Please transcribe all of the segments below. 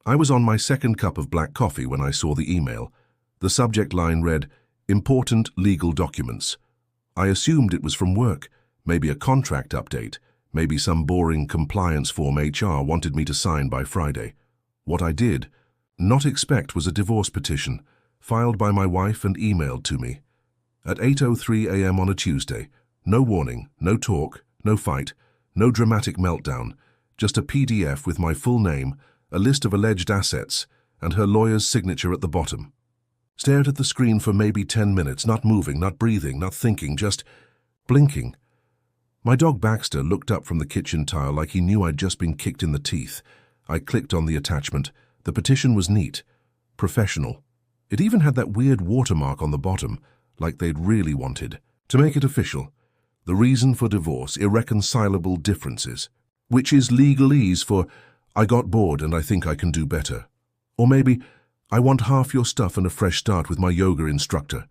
I was on my second cup of black coffee when I saw the email. The subject line read, "Important legal documents." I assumed it was from work, maybe a contract update, maybe some boring compliance form HR wanted me to sign by Friday. What I did not expect was a divorce petition, filed by my wife and emailed to me. At 8:03 a.m. on a Tuesday, no warning, no talk, no fight, no dramatic meltdown, just a PDF with my full name, a list of alleged assets, and her lawyer's signature at the bottom. Stared at the screen for maybe 10 minutes, not moving, not breathing, not thinking, just blinking. My dog Baxter looked up from the kitchen tile like he knew I'd just been kicked in the teeth. I clicked on the attachment. The petition was neat, professional. It even had that weird watermark on the bottom, like they'd really wanted to make it official. The reason for divorce, irreconcilable differences, which is legalese for "I got bored and I think I can do better." Or maybe, "I want half your stuff and a fresh start with my yoga instructor."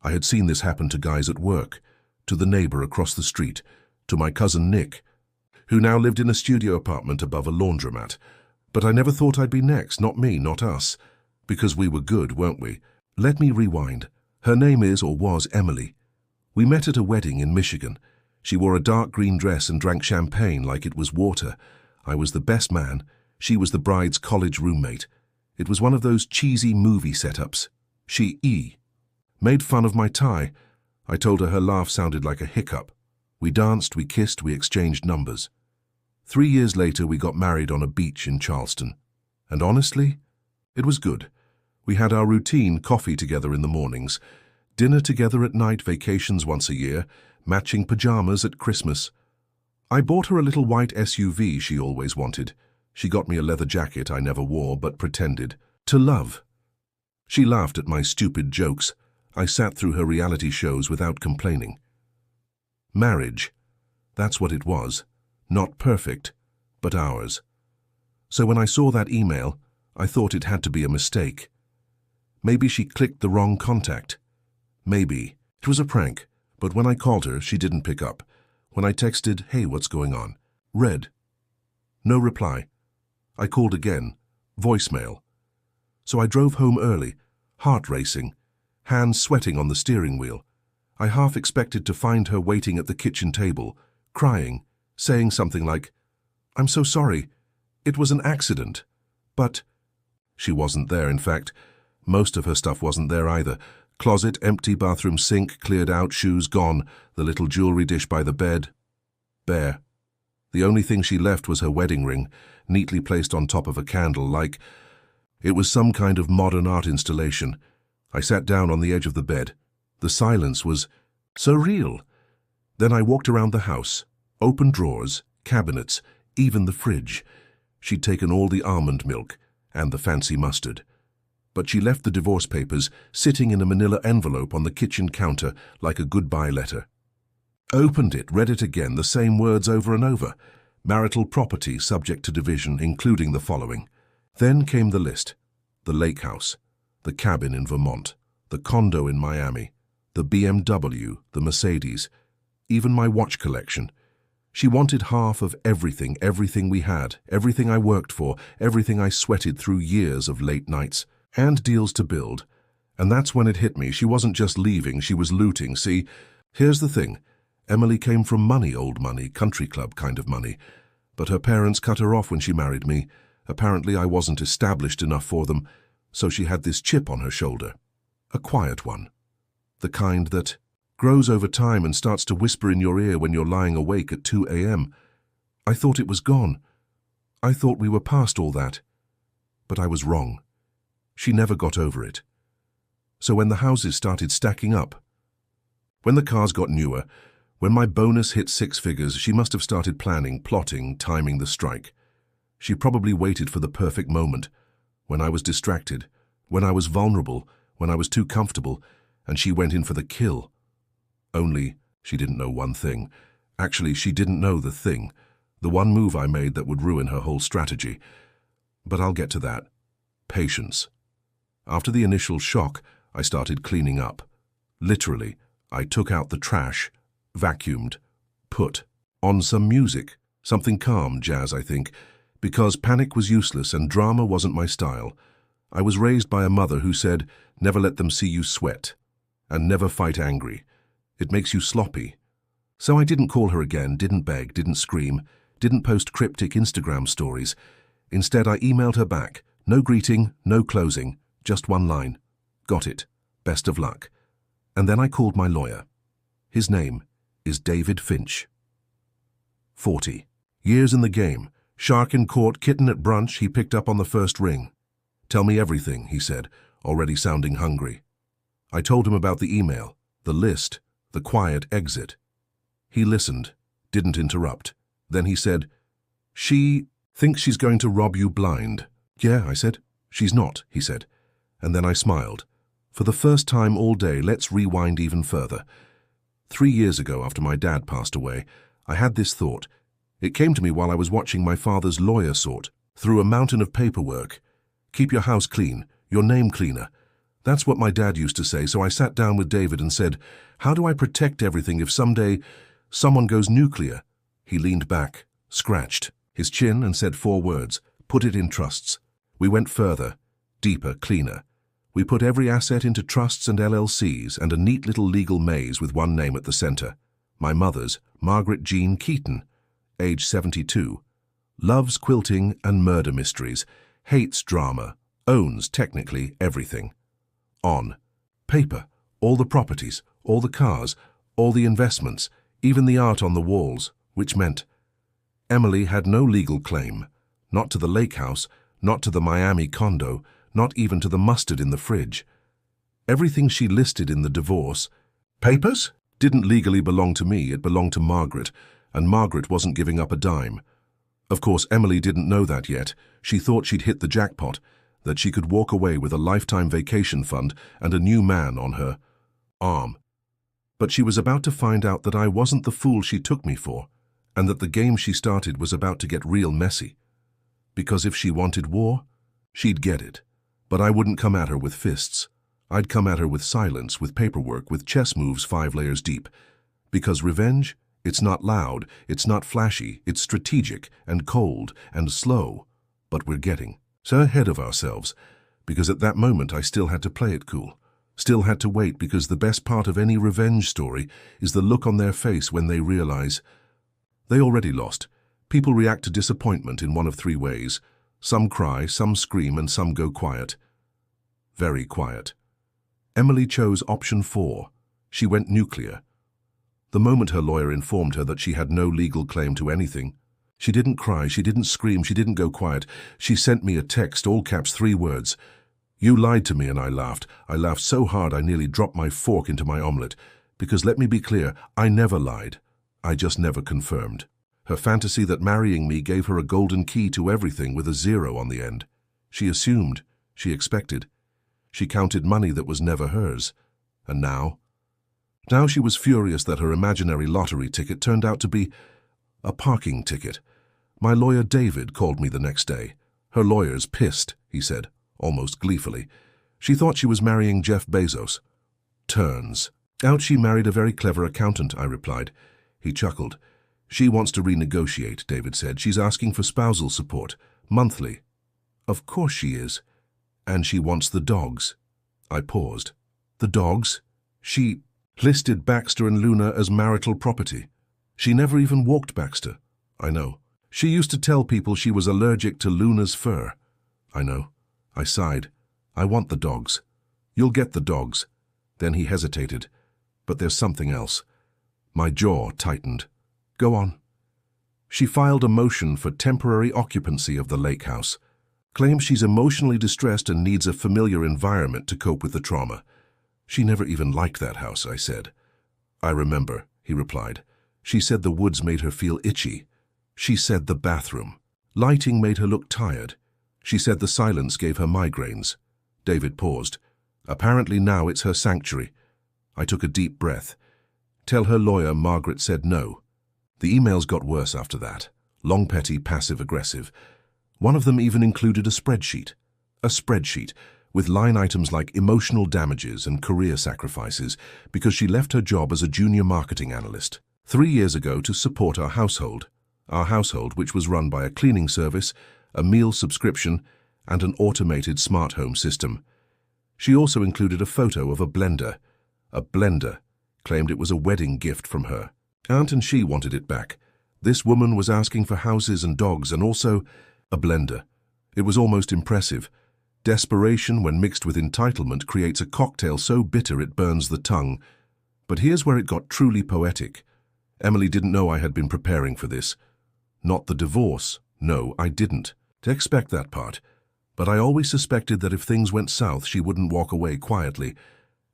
I had seen this happen to guys at work, to the neighbor across the street, to my cousin Nick, who now lived in a studio apartment above a laundromat. But I never thought I'd be next, not me, not us, because we were good, weren't we? Let me rewind. Her name is or was Emily. We met at a wedding in Michigan. She wore a dark green dress and drank champagne like it was water. I was the best man. She was the bride's college roommate. It was one of those cheesy movie setups. She made fun of my tie. I told her laugh sounded like a hiccup. We danced, we kissed, we exchanged numbers. 3 years later, we got married on a beach in Charleston. And honestly, it was good. We had our routine, coffee together in the mornings, dinner together at night, vacations once a year, matching pajamas at Christmas. I bought her a little white SUV she always wanted. She got me a leather jacket I never wore but pretended to love. She laughed at my stupid jokes. I sat through her reality shows without complaining. Marriage. That's what it was. Not perfect, but ours. So when I saw that email, I thought it had to be a mistake. Maybe she clicked the wrong contact. Maybe. It was a prank, but when I called her, she didn't pick up. When I texted, "Hey, what's going on?" Read. No reply. I called again. Voicemail. So I drove home early, heart racing, hands sweating on the steering wheel. I half expected to find her waiting at the kitchen table, crying, saying something like, "I'm so sorry. It was an accident." But she wasn't there, in fact. Most of her stuff wasn't there either. Closet empty, bathroom sink cleared out, shoes gone, the little jewelry dish by the bed bare. The only thing she left was her wedding ring, neatly placed on top of a candle, like it was some kind of modern art installation. I sat down on the edge of the bed. The silence was so real. Then I walked around the house, open drawers, cabinets, even the fridge. She'd taken all the almond milk and the fancy mustard. But she left the divorce papers sitting in a manila envelope on the kitchen counter like a goodbye letter. Opened it, read it again, the same words over and over. Marital property subject to division, including the following. Then came the list. The lake house, the cabin in Vermont, the condo in Miami, the BMW, the Mercedes, even my watch collection. She wanted half of everything, everything we had, everything I worked for, everything I sweated through years of late nights, and deals to build. And that's when it hit me. She wasn't just leaving, she was looting. See, here's the thing. Emily came from money, old money, country club kind of money. But her parents cut her off when she married me. Apparently I wasn't established enough for them, so she had this chip on her shoulder. A quiet one. The kind that grows over time and starts to whisper in your ear when you're lying awake at 2 a.m. I thought it was gone. I thought we were past all that. But I was wrong. She never got over it. So when the houses started stacking up, when the cars got newer, when my bonus hit 6 figures, she must have started planning, plotting, timing the strike. She probably waited for the perfect moment, when I was distracted, when I was vulnerable, when I was too comfortable, and she went in for the kill. Only, she didn't know one thing. Actually, she didn't know the thing, the one move I made that would ruin her whole strategy. But I'll get to that. Patience. After the initial shock, I started cleaning up. Literally, I took out the trash, vacuumed, put on some music, something calm, jazz I think, Because panic was useless and drama wasn't my style. I was raised by a mother who said, never let them see you sweat, and never fight angry. It makes you sloppy. So I didn't call her again, didn't beg, didn't scream, didn't post cryptic Instagram stories. Instead, I emailed her back. No greeting, no closing, just one line. Got it. Best of luck. And then I called my lawyer. His name is David Finch. 40. Years in the game. Shark in court, kitten at brunch, he picked up on the first ring. Tell me everything, he said, already sounding hungry. I told him about the email, the list, the quiet exit. He listened, didn't interrupt. Then he said, she thinks she's going to rob you blind. Yeah, I said. She's not, he said. And then I smiled. For the first time all day, let's rewind even further. 3 years ago, after my dad passed away, I had this thought. It came to me while I was watching my father's lawyer sort through a mountain of paperwork. Keep your house clean, your name cleaner. That's what my dad used to say, so I sat down with David and said, how do I protect everything if someday someone goes nuclear? He leaned back, scratched his chin and said 4 words, put it in trusts. We went further, deeper, cleaner. We put every asset into trusts and LLCs and a neat little legal maze with one name at the center. My mother's, Margaret Jean Keaton, age 72. Loves quilting and murder mysteries, hates drama, owns, technically, everything. On paper, all the properties, all the cars, all the investments, even the art on the walls, which meant Emily had no legal claim, not to the lake house, not to the Miami condo, not even to the mustard in the fridge. Everything she listed in the divorce papers didn't legally belong to me, it belonged to Margaret, and Margaret wasn't giving up a dime. Of course, Emily didn't know that yet. She thought she'd hit the jackpot, that she could walk away with a lifetime vacation fund and a new man on her arm. But she was about to find out that I wasn't the fool she took me for, and that the game she started was about to get real messy. Because if she wanted war, she'd get it. But I wouldn't come at her with fists. I'd come at her with silence, with paperwork, with chess moves 5 layers deep. Because revenge, it's not loud, it's not flashy, it's strategic and cold and slow. But we're getting so ahead of ourselves, because at that moment I still had to play it cool. Still had to wait, because the best part of any revenge story is the look on their face when they realize they already lost. People react to disappointment in one of 3 ways. Some cry, some scream, and some go quiet. Very quiet. Emily chose option 4. She went nuclear. The moment her lawyer informed her that she had no legal claim to anything, she didn't cry, she didn't scream, she didn't go quiet. She sent me a text, all caps, 3 words. You lied to me, and I laughed. I laughed so hard I nearly dropped my fork into my omelette. Because let me be clear, I never lied. I just never confirmed. Her fantasy that marrying me gave her a golden key to everything with a 0 on the end. She assumed, she expected. She counted money that was never hers. And now? Now she was furious that her imaginary lottery ticket turned out to be a parking ticket. My lawyer David called me the next day. Her lawyer's pissed, he said, almost gleefully. She thought she was marrying Jeff Bezos. Turns out she married a very clever accountant, I replied. He chuckled. She wants to renegotiate, David said. She's asking for spousal support, monthly. Of course she is. And she wants the dogs. I paused. The dogs? She listed Baxter and Luna as marital property. She never even walked Baxter. I know. She used to tell people she was allergic to Luna's fur. I know. I sighed. I want the dogs. You'll get the dogs. Then he hesitated. But there's something else. My jaw tightened. Go on. She filed a motion for temporary occupancy of the lake house. Claims she's emotionally distressed and needs a familiar environment to cope with the trauma. She never even liked that house, I said. I remember, he replied. She said the woods made her feel itchy. She said the bathroom. Lighting made her look tired. She said the silence gave her migraines. David paused. Apparently now it's her sanctuary. I took a deep breath. Tell her lawyer Margaret said no. The emails got worse after that. Long, petty, passive-aggressive. One of them even included a spreadsheet. A spreadsheet with line items like emotional damages and career sacrifices because she left her job as a junior marketing analyst 3 years ago to support our household, which was run by a cleaning service a meal subscription, and an automated smart home system. She also included a photo of a blender. A blender. Claimed it was a wedding gift from her. Aunt and she wanted it back. This woman was asking for houses and dogs and also a blender. It was almost impressive. Desperation, when mixed with entitlement, creates a cocktail so bitter it burns the tongue. But here's where it got truly poetic. Emily didn't know I had been preparing for this. Not the divorce. No, I didn't. To expect that part. But I always suspected that if things went south, she wouldn't walk away quietly.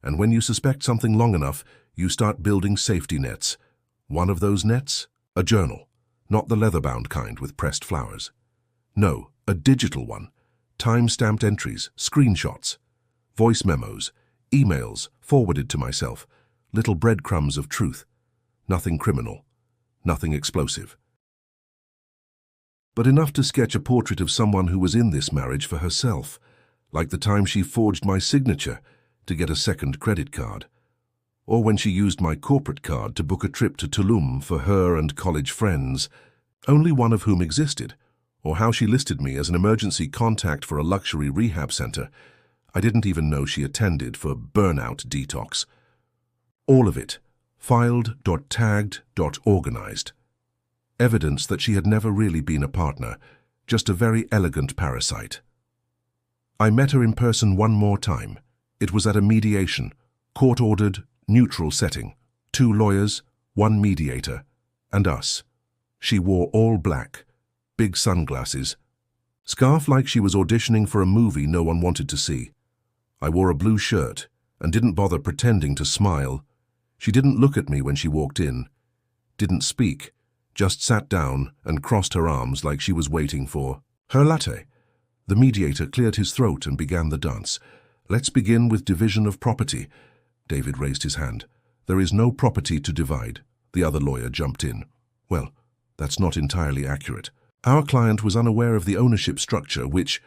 And when you suspect something long enough, you start building safety nets. One of those nets? A journal. Not the leather-bound kind with pressed flowers. No, a digital one. Time-stamped entries, screenshots, voice memos, emails forwarded to myself, little breadcrumbs of truth. Nothing criminal, nothing explosive. But enough to sketch a portrait of someone who was in this marriage for herself, like the time she forged my signature to get a second credit card, or when she used my corporate card to book a trip to Tulum for her and college friends, only one of whom existed, or how she listed me as an emergency contact for a luxury rehab center I didn't even know she attended for burnout detox. All of it, filed, tagged, organized. Evidence that she had never really been a partner, just a very elegant parasite. I met her in person one more time. It was at a mediation, court-ordered, neutral setting. 2 lawyers, 1 mediator, and us. She wore all black, big sunglasses, scarf like she was auditioning for a movie no one wanted to see. I wore a blue shirt and didn't bother pretending to smile. She didn't look at me when she walked in, didn't speak, just sat down and crossed her arms like she was waiting for her latte. The mediator cleared his throat and began the dance. Let's begin with division of property. David raised his hand. There is no property to divide. The other lawyer jumped in. Well, that's not entirely accurate. Our client was unaware of the ownership structure, which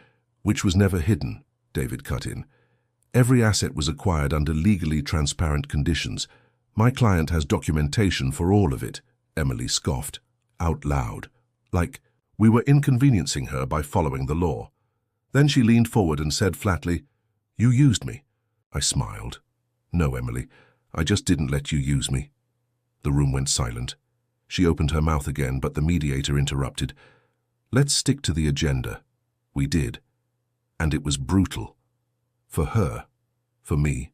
was never hidden, David cut in. Every asset was acquired under legally transparent conditions. My client has documentation for all of it, Emily scoffed, out loud, like we were inconveniencing her by following the law. Then she leaned forward and said flatly, "You used me." I smiled. "No, Emily, I just didn't let you use me." The room went silent. She opened her mouth again, but the mediator interrupted. "Let's stick to the agenda." We did. And it was brutal. For her. For me.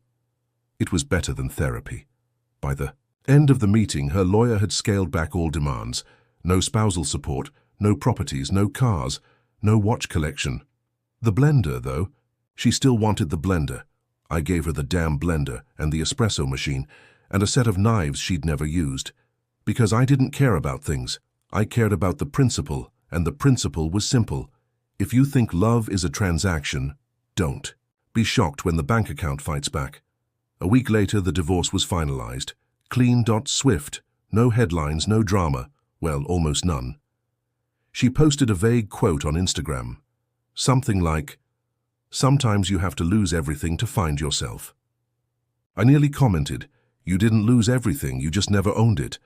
It was better than therapy. By the end of the meeting, her lawyer had scaled back all demands. No spousal support, no properties, no cars, no watch collection. The blender, though. She still wanted the blender. I gave her the damn blender and the espresso machine and a set of knives she'd never used. Because I didn't care about things. I cared about the principle, and the principle was simple. If you think love is a transaction, don't. Be shocked when the bank account fights back. A week later, the divorce was finalized. Clean, swift. No headlines, no drama. Well, almost none. She posted a vague quote on Instagram. Something like, "Sometimes you have to lose everything to find yourself." I nearly commented, "You didn't lose everything, you just never owned it."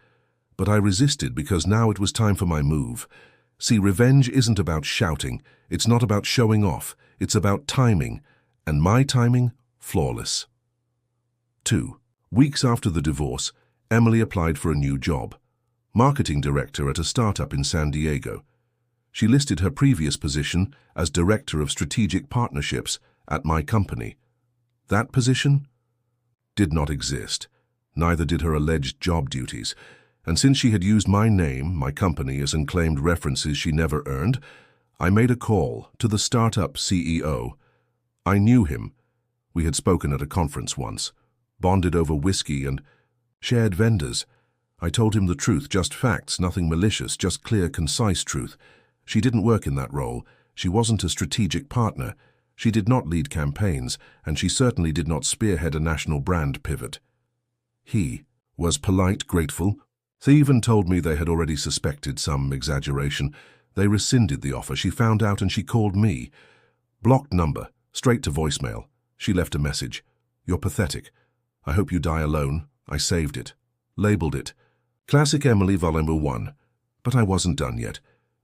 But I resisted because now it was time for my move. See, revenge isn't about shouting. It's not about showing off. It's about timing. And my timing, flawless. 2 weeks after the divorce, Emily applied for a new job. Marketing director at a startup in San Diego. She listed her previous position as Director of Strategic Partnerships at my company. That position did not exist. Neither did her alleged job duties. And since she had used my name, my company's, and claimed references she never earned, I made a call to the startup CEO. I knew him. We had spoken at a conference once, bonded over whiskey and shared vendors. I told him the truth, just facts, nothing malicious, just clear, concise truth. She didn't work in that role. She wasn't a strategic partner. She did not lead campaigns, and she certainly did not spearhead a national brand pivot. He was polite, grateful. They even told me they had already suspected some exaggeration. They rescinded the offer. She found out and she called me. Blocked number, straight to voicemail. She left a message. "You're pathetic. I hope you die alone." I saved it. Labeled it. Classic Emily Volume 1. But I wasn't done yet.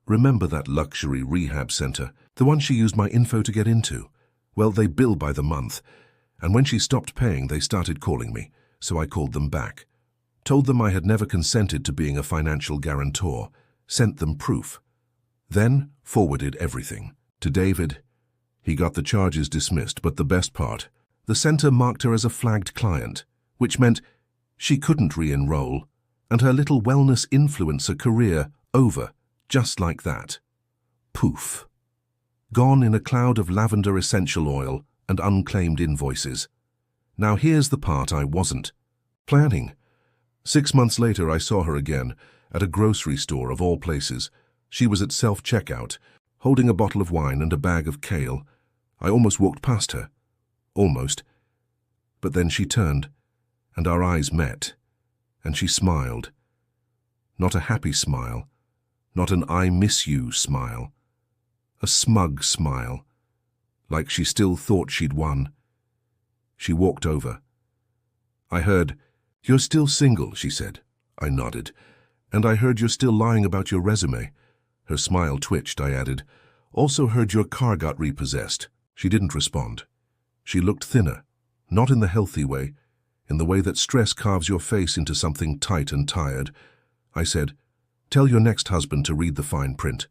Remember that luxury rehab center, the one she used my info to get into? Well, they bill by the month, and when she stopped paying, they started calling me, so I called them back. Told them I had never consented to being a financial guarantor, sent them proof. Then forwarded everything to David. He got the charges dismissed, but the best part, the center marked her as a flagged client, which meant she couldn't re-enroll, and her little wellness influencer career over, just like that. Poof. Gone in a cloud of lavender essential oil and unclaimed invoices. Now here's the part I wasn't planning. 6 months later, I saw her again, at a grocery store of all places. She was at self-checkout, holding a bottle of wine and a bag of kale. I almost walked past her. Almost. But then she turned, and our eyes met, and she smiled. Not a happy smile, not an I miss you smile. A smug smile, like she still thought she'd won. She walked over. I heard, "You're still single," she said. I nodded. "And I heard you're still lying about your resume." Her smile twitched. I added, "Also heard your car got repossessed." She didn't respond. She looked thinner, not in the healthy way, in the way that stress carves your face into something tight and tired. I said, "Tell your next husband to read the fine print."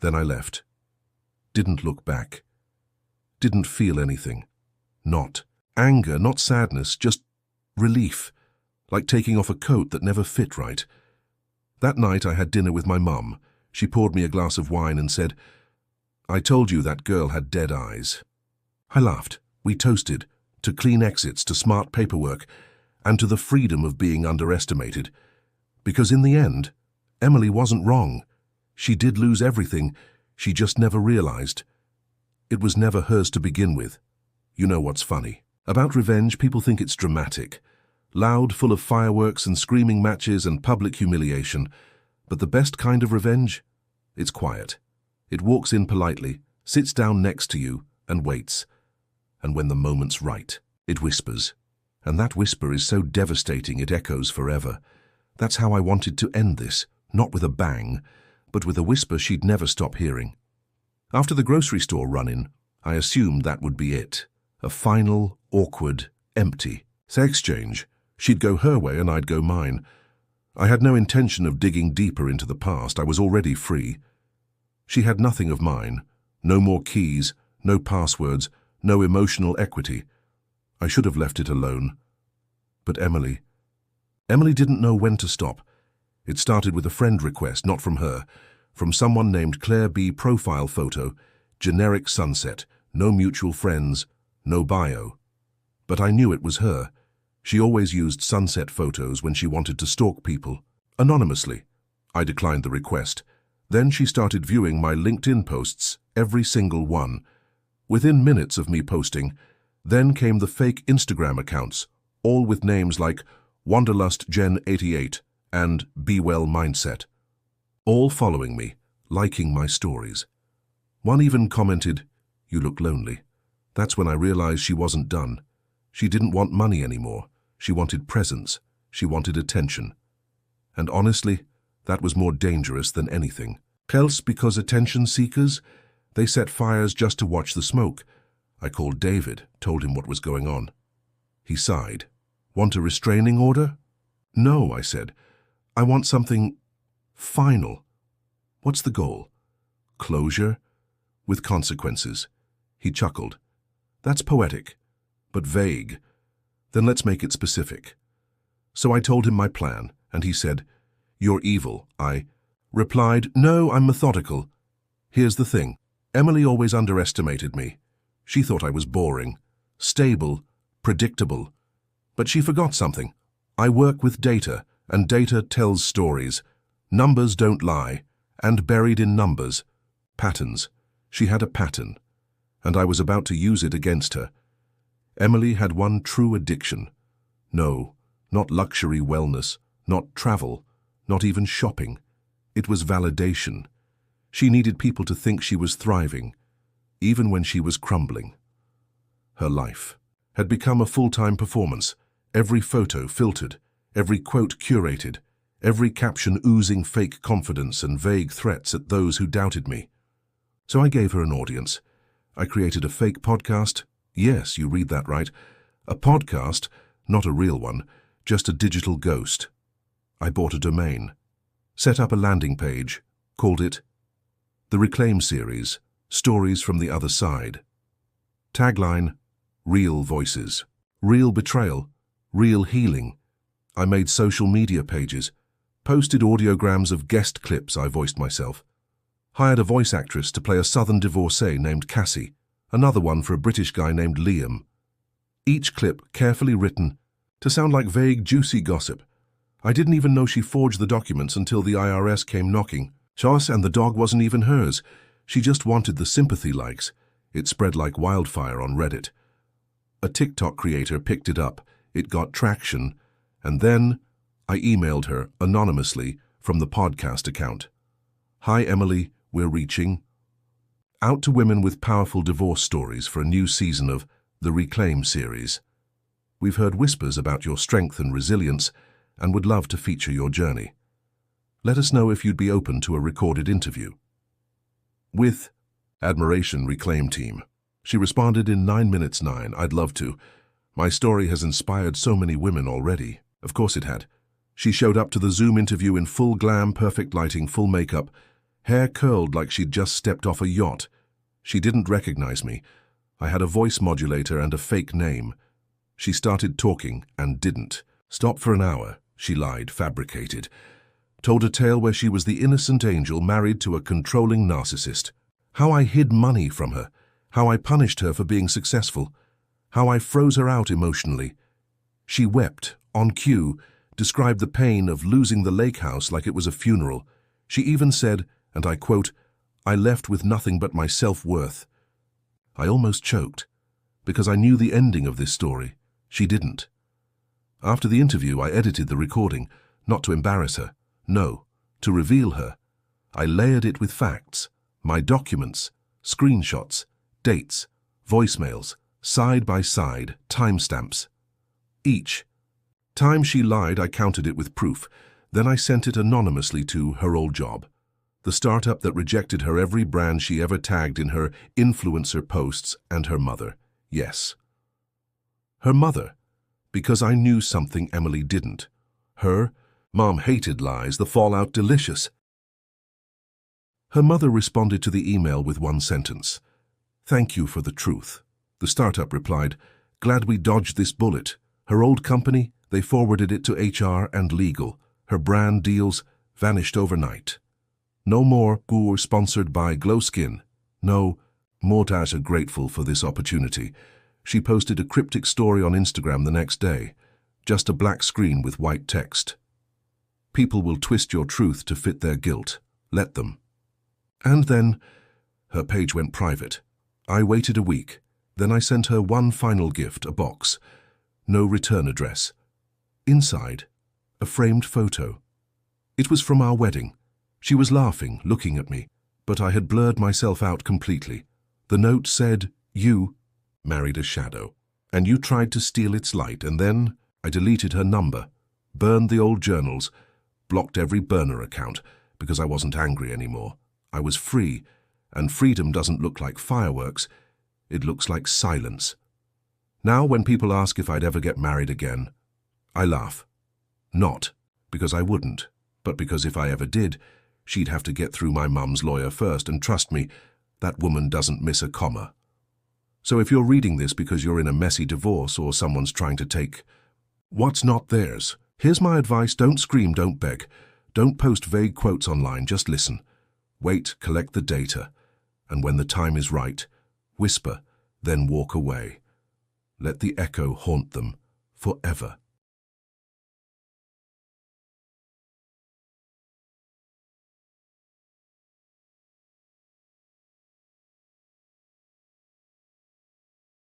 Then I left. Didn't look back. Didn't feel anything. Not anger, not sadness, just relief, like taking off a coat that never fit right. That night I had dinner with my mum. She poured me a glass of wine and said, "I told you that girl had dead eyes." I laughed. We toasted, to clean exits, to smart paperwork, and to the freedom of being underestimated. Because in the end, Emily wasn't wrong. She did lose everything, she just never realized. It was never hers to begin with. You know what's funny? About revenge, people think it's dramatic. Loud, full of fireworks and screaming matches and public humiliation. But the best kind of revenge? It's quiet. It walks in politely, sits down next to you, and waits. And when the moment's right, it whispers. And that whisper is so devastating it echoes forever. That's how I wanted to end this, not with a bang, but with a whisper she'd never stop hearing. After the grocery store run-in, I assumed that would be it. A final, awkward, empty sex change. She'd go her way and I'd go mine. I had no intention of digging deeper into the past. I was already free. She had nothing of mine. No more keys, no passwords, no emotional equity. I should have left it alone. But Emily didn't know when to stop. It started with a friend request, not from her, from someone named Claire B. Profile photo, generic sunset, no mutual friends, no bio. But I knew it was her. She always used sunset photos when she wanted to stalk people. Anonymously. I declined the request. Then she started viewing my LinkedIn posts, every single one. Within minutes of me posting, then came the fake Instagram accounts, all with names like Wanderlust Gen 88 and Be Well Mindset. All following me, liking my stories. One even commented, "You look lonely." That's when I realized she wasn't done. She didn't want money anymore. She wanted presence. She wanted attention. And honestly, that was more dangerous than anything else, because attention seekers, they set fires just to watch the smoke. I called David, told him what was going on. He sighed. "Want a restraining order?" "No," I said. "I want something final." "What's the goal?" "Closure, with consequences." He chuckled. "That's poetic, but vague. Then let's make it specific." So I told him my plan, and he said, "You're evil." I replied, "No, I'm methodical. Here's the thing. Emily always underestimated me. She thought I was boring, stable, predictable. But she forgot something. I work with data, and data tells stories. Numbers don't lie, and buried in numbers, patterns. She had a pattern, and I was about to use it against her. Emily had one true addiction. No, not luxury wellness, not travel, not even shopping. It was validation. She needed people to think she was thriving, even when she was crumbling. Her life had become a full-time performance, every photo filtered, every quote curated, every caption oozing fake confidence and vague threats at those who doubted me. So I gave her an audience. I created a fake podcast. Yes, you read that right. A podcast, not a real one, just a digital ghost. I bought a domain, set up a landing page, called it The Reclaim Series, Stories from the Other Side. Tagline, Real Voices. Real betrayal, real healing. I made social media pages, posted audiograms of guest clips I voiced myself, hired a voice actress to play a southern divorcee named Cassie, another one for a British guy named Liam. Each clip carefully written to sound like vague, juicy gossip. I didn't even know she forged the documents until the IRS came knocking. Chos, and the dog wasn't even hers. She just wanted the sympathy likes. It spread like wildfire on Reddit. A TikTok creator picked it up. It got traction. And then I emailed her anonymously from the podcast account. Hi, Emily. We're reaching out to women with powerful divorce stories for a new season of the Reclaim series. We've heard whispers about your strength and resilience and would love to feature your journey. Let us know if you'd be open to a recorded interview. With admiration, Reclaim team. She responded in 9 minutes 9. I'd love to. My story has inspired so many women already. Of course it had. She showed up to the Zoom interview in full glam, perfect lighting, full makeup, hair curled like she'd just stepped off a yacht. She didn't recognize me. I had a voice modulator and a fake name. She started talking and didn't. Stop for an hour, she lied, fabricated. Told a tale where she was the innocent angel married to a controlling narcissist. How I hid money from her. How I punished her for being successful. How I froze her out emotionally. She wept, on cue, described the pain of losing the lake house like it was a funeral. She even said, and I quote, "I left with nothing but my self-worth." I almost choked, because I knew the ending of this story. She didn't. After the interview, I edited the recording, not to embarrass her, no, to reveal her. I layered it with facts, my documents, screenshots, dates, voicemails, side by side, timestamps. Each time she lied, I counted it with proof. Then I sent it anonymously to her old job, the startup that rejected her every brand she ever tagged in her influencer posts, and her mother. Yes. Her mother, because I knew something Emily didn't. Her mom hated lies, the fallout delicious. Her mother responded to the email with one sentence. "Thank you for the truth." The startup replied, "Glad we dodged this bullet." Her old company, they forwarded it to HR and legal. Her brand deals vanished overnight. No more Goor sponsored by Glow Skin. No, Mortash are grateful for this opportunity. She posted a cryptic story on Instagram the next day. Just a black screen with white text. People will twist your truth to fit their guilt. Let them. And then her page went private. I waited a week. Then I sent her one final gift, a box. No return address. Inside, a framed photo. It was from our wedding. She was laughing, looking at me, but I had blurred myself out completely. The note said, "You married a shadow, and you tried to steal its light." And then I deleted her number, burned the old journals, blocked every burner account, because I wasn't angry anymore. I was free, and freedom doesn't look like fireworks. It looks like silence. Now when people ask if I'd ever get married again, I laugh. Not because I wouldn't, but because if I ever did, she'd have to get through my mum's lawyer first, and trust me, that woman doesn't miss a comma. So if you're reading this because you're in a messy divorce or someone's trying to take what's not theirs, here's my advice: don't scream, don't beg. Don't post vague quotes online, just listen. Wait, collect the data, and when the time is right, whisper, then walk away. Let the echo haunt them forever.